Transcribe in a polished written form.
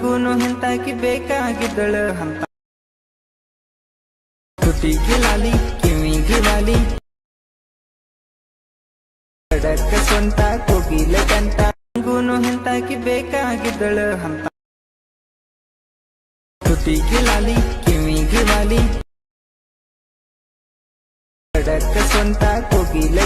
ನಂಗೂನು ಹೆಂತಾಕಿ ಬೇಕಾಗಿದ್ದಳು ಅಂತ ತುಟಿಗೆ ಲಾಲಿ ಕಿವಿಗೆ ವಾಲಿ ಕಡಕ ಸ್ವಂತ ಕೋಗಿಲ ಕಂಠ ನಂಗೂನು ಹೆಂತಾಕಿ ಬೇಕಾಗಿದ್ದಳು ಅಂತ ತುಟಿಗೆ ಲಾಲಿ ಕಿವಿಗೆ ವಾಲಿ ಕಡಕ ಸ್ವಂತ ಕೋಗಿಲ